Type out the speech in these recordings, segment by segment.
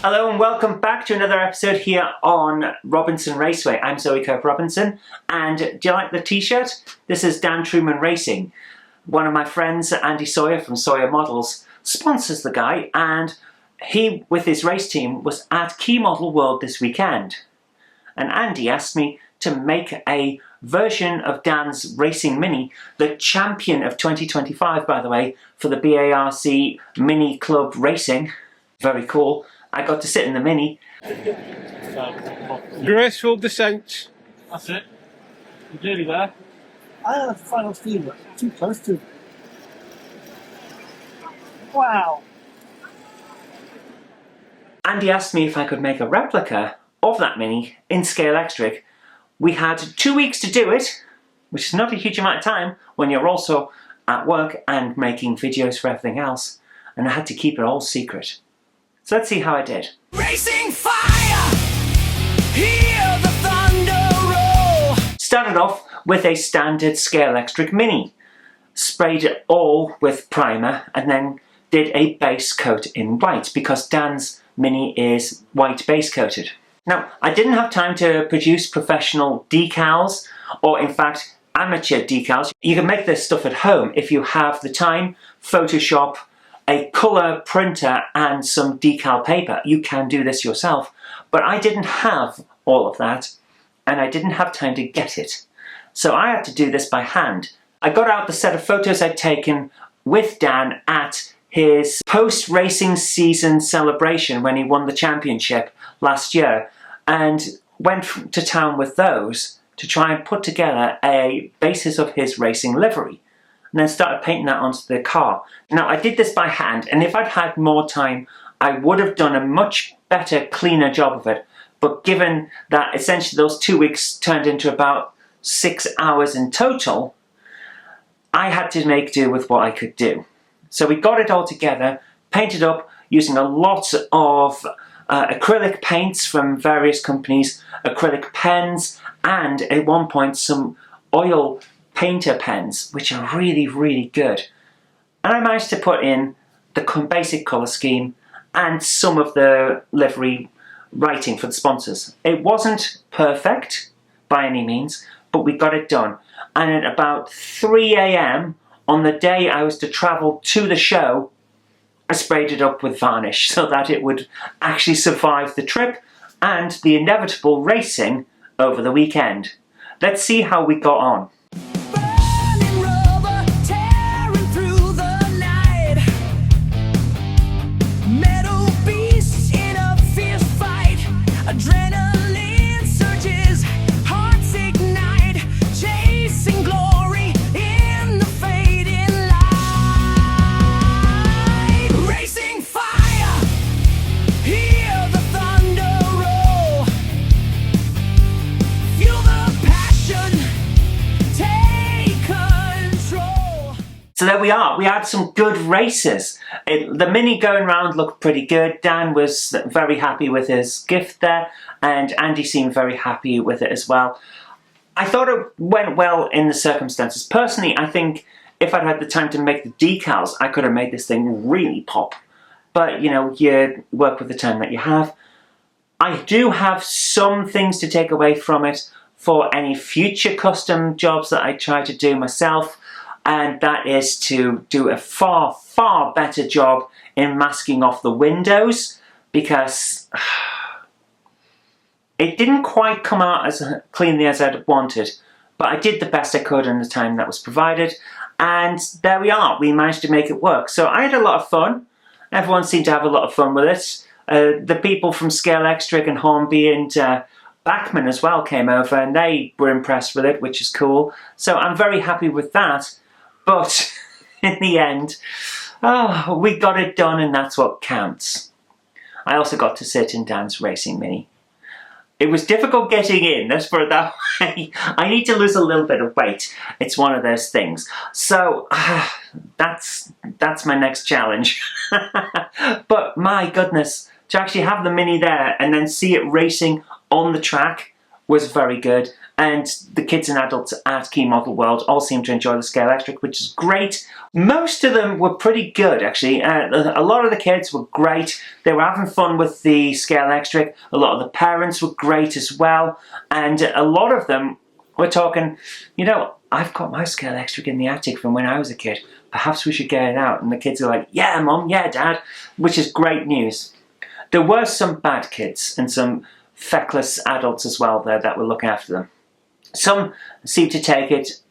Hello and welcome back to another episode here on Robinson Raceway. I'm Zoe Kirk Robinson, and do you like the t-shirt? This is Dan Truman Racing. One of my friends, Andy Sawyer from Sawyer Models, sponsors the guy, and he, with his race team, was at Key Model World this weekend. And Andy asked me to make a version of Dan's Racing Mini, the champion of 2025, by the way, for the BARC Mini Club Racing. Very cool. I got to sit in the Mini. Graceful descent. That's it. You're nearly there. I have a final feeling too close to. Wow. Andy asked me if I could make a replica of that Mini in Scalextric. We had 2 weeks to do it, which is not a huge amount of time when you're also at work and making videos for everything else, and I had to keep it all secret. So let's see how I did. Racing fire, hear the thunder roll. Started off with a standard Scalextric Mini. Sprayed it all with primer and then did a base coat in white because Dan's Mini is white base coated. Now, I didn't have time to produce professional decals or in fact amateur decals. You can make this stuff at home if you have the time, Photoshop, a colour printer and some decal paper. You can do this yourself, but I didn't have all of that and I didn't have time to get it. So I had to do this by hand. I got out the set of photos I'd taken with Dan at his post-racing season celebration when he won the championship last year and went to town with those to try and put together a basis of his racing livery. And then started painting that onto the car. Now, I did this by hand, and if I'd had more time, I would have done a much better, cleaner job of it. But given that essentially those 2 weeks turned into about 6 hours in total, I had to make do with what I could do. So we got it all together, painted up using a lot of acrylic paints from various companies, acrylic pens, and at one point some oil painter pens, which are really, really good. And I managed to put in the basic colour scheme and some of the livery writing for the sponsors. It wasn't perfect by any means, but we got it done. And at about 3 AM on the day I was to travel to the show, I sprayed it up with varnish so that it would actually survive the trip and the inevitable racing over the weekend. Let's see how we got on. So there we are, we had some good races. The Mini going around looked pretty good. Dan was very happy with his gift there, and Andy seemed very happy with it as well. I thought it went well in the circumstances. Personally, I think if I'd had the time to make the decals, I could have made this thing really pop. But, you know, you work with the time that you have. I do have some things to take away from it for any future custom jobs that I try to do myself. And that is to do a far, far better job in masking off the windows because it didn't quite come out as cleanly as I'd wanted, but I did the best I could in the time that was provided, and there we are, we managed to make it work. So I had a lot of fun, everyone seemed to have a lot of fun with it. The people from Scalextric and Hornby and Bachmann as well came over and they were impressed with it, which is cool. So I'm very happy with that. But in the end, we got it done and that's what counts. I also got to sit in Dan's Racing Mini. It was difficult getting in, let's put it that way. I need to lose a little bit of weight. It's one of those things. So that's my next challenge. But my goodness, to actually have the Mini there and then see it racing on the track was very good, and the kids and adults at Key Model World all seemed to enjoy the Scalextric, which is great. Most of them were pretty good, actually. A lot of the kids were great. They were having fun with the Scalextric. A lot of the parents were great as well, and a lot of them were talking, you know, I've got my Scalextric in the attic from when I was a kid. Perhaps we should get it out. And the kids are like, yeah, Mum, yeah, Dad, which is great news. There were some bad kids and some feckless adults as well there that were looking after them. Some seem to take it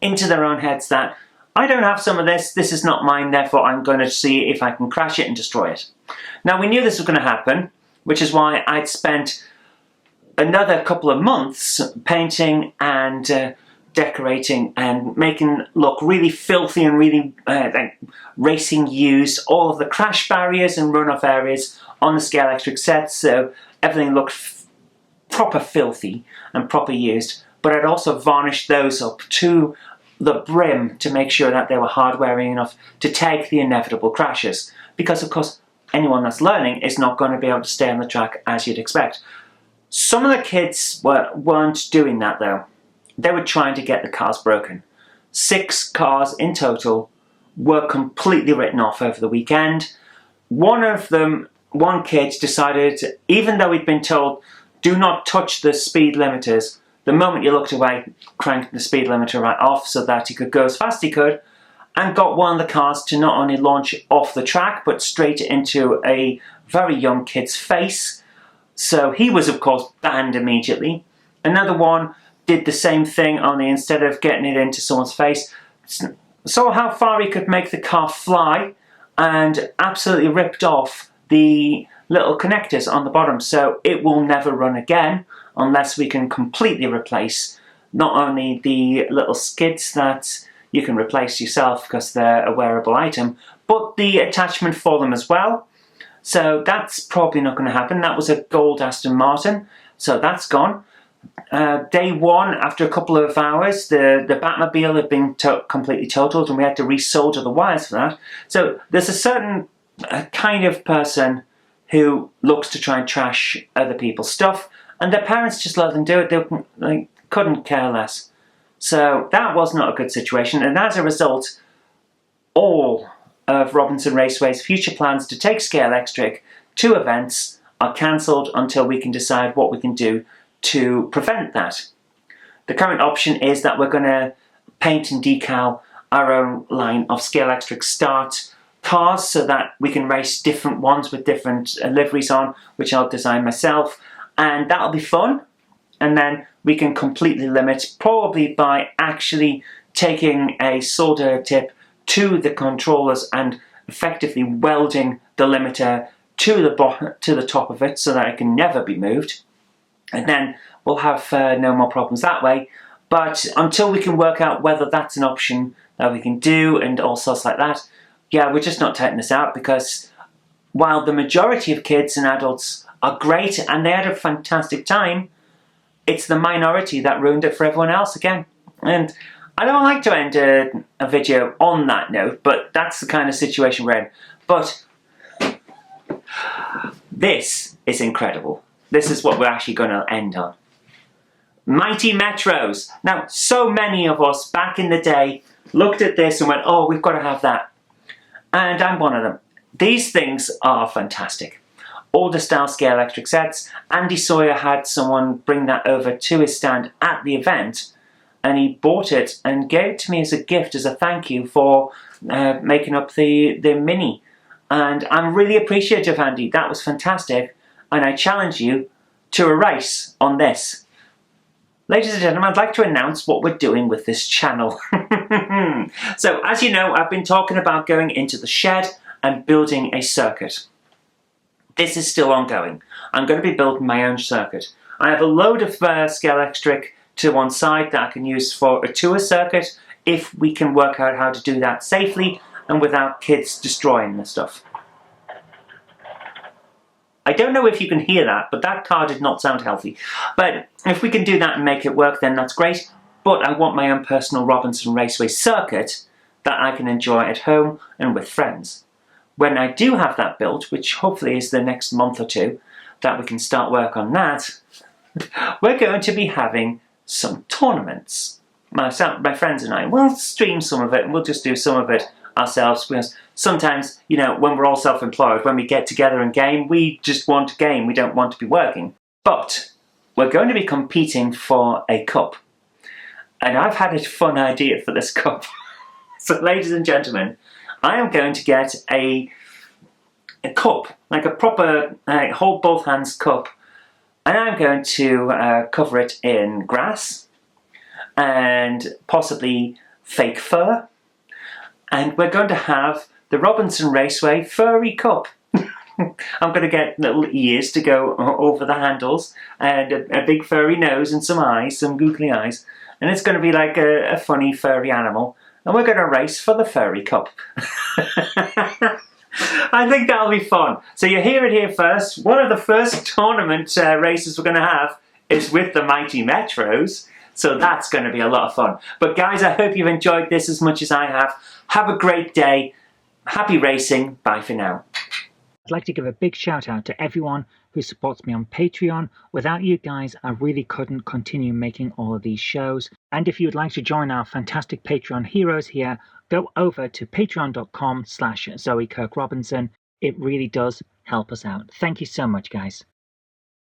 into their own heads that I don't have some of this is not mine, therefore I'm going to see if I can crash it and destroy it. Now, we knew this was going to happen, which is why I'd spent another couple of months painting and decorating and making look really filthy and really like racing used all of the crash barriers and runoff areas on the Scalextric set, so everything looked proper filthy and proper used. But I'd also varnished those up to the brim to make sure that they were hard-wearing enough to take the inevitable crashes. Because, of course, anyone that's learning is not going to be able to stay on the track as you'd expect. Some of the kids weren't doing that, though. They were trying to get the cars broken. 6 cars in total were completely written off over the weekend. One kid decided, even though he'd been told, do not touch the speed limiters, the moment you looked away, cranked the speed limiter right off so that he could go as fast as he could, and got one of the cars to not only launch off the track, but straight into a very young kid's face. So he was, of course, banned immediately. Another one did the same thing, only instead of getting it into someone's face, saw how far he could make the car fly, and absolutely ripped off the little connectors on the bottom, so it will never run again unless we can completely replace not only the little skids that you can replace yourself because they're a wearable item, but the attachment for them as well. So that's probably not going to happen. That was a gold Aston Martin, so that's gone. Day one, after a couple of hours, the Batmobile had been completely totaled and we had to resolder the wires for that. So there's a certain kind of person who looks to try and trash other people's stuff, and their parents just let them do it. They couldn't care less. So that was not a good situation, and as a result, all of Robinson Raceway's future plans to take Scalextric to events are cancelled until we can decide what we can do to prevent that. The current option is that we're going to paint and decal our own line of Scalextric Start cars so that we can race different ones with different liveries on, which I'll design myself, and that'll be fun. And then we can completely limit, probably by actually taking a solder tip to the controllers and effectively welding the limiter to the top of it so that it can never be moved. And then we'll have no more problems that way. But until we can work out whether that's an option that we can do and all sorts like that, yeah, we're just not taking this out, because while the majority of kids and adults are great and they had a fantastic time, it's the minority that ruined it for everyone else again. And I don't like to end a video on that note, but that's the kind of situation we're in. But this is incredible. This is what we're actually going to end on. Mighty Metros. Now, so many of us back in the day looked at this and went, oh, we've got to have that. And I'm one of them. These things are fantastic. Older style Scalextric sets. Andy Sawyer had someone bring that over to his stand at the event, and he bought it and gave it to me as a gift, as a thank you for making up the Mini. And I'm really appreciative, Andy. That was fantastic. And I challenge you to a race on this. Ladies and gentlemen, I'd like to announce what we're doing with this channel. So, as you know, I've been talking about going into the shed and building a circuit. This is still ongoing. I'm going to be building my own circuit. I have a load of Scalextric to one side that I can use for a tour circuit if we can work out how to do that safely and without kids destroying the stuff. I don't know if you can hear that, but that car did not sound healthy. But if we can do that and make it work, then that's great. But I want my own personal Robinson Raceway circuit that I can enjoy at home and with friends. When I do have that built, which hopefully is the next month or two, that we can start work on that, we're going to be having some tournaments. My friends and I will stream some of it, and we'll just do some of it ourselves, because sometimes, you know, when we're all self-employed, when we get together and game, we just want to game, we don't want to be working. But we're going to be competing for a cup. And I've had a fun idea for this cup. So ladies and gentlemen, I am going to get a cup, like a proper hold both hands cup, and I'm going to cover it in grass and possibly fake fur, and we're going to have the Robinson Raceway Furry Cup. I'm going to get little ears to go over the handles, and a big furry nose and some eyes, some googly eyes, and it's going to be like a funny furry animal, and we're going to race for the Furry Cup. I think that'll be fun. So you hear it here first. One of the first tournament races we're going to have is with the Mighty Metros. So that's going to be a lot of fun. But guys, I hope you've enjoyed this as much as I have. Have a great day. Happy racing. Bye for now. I'd like to give a big shout out to everyone who supports me on Patreon. Without you guys, I really couldn't continue making all of these shows. And if you'd like to join our fantastic Patreon heroes here, go over to patreon.com/Zoe Kirk Robinson. It really does help us out. Thank you so much, guys.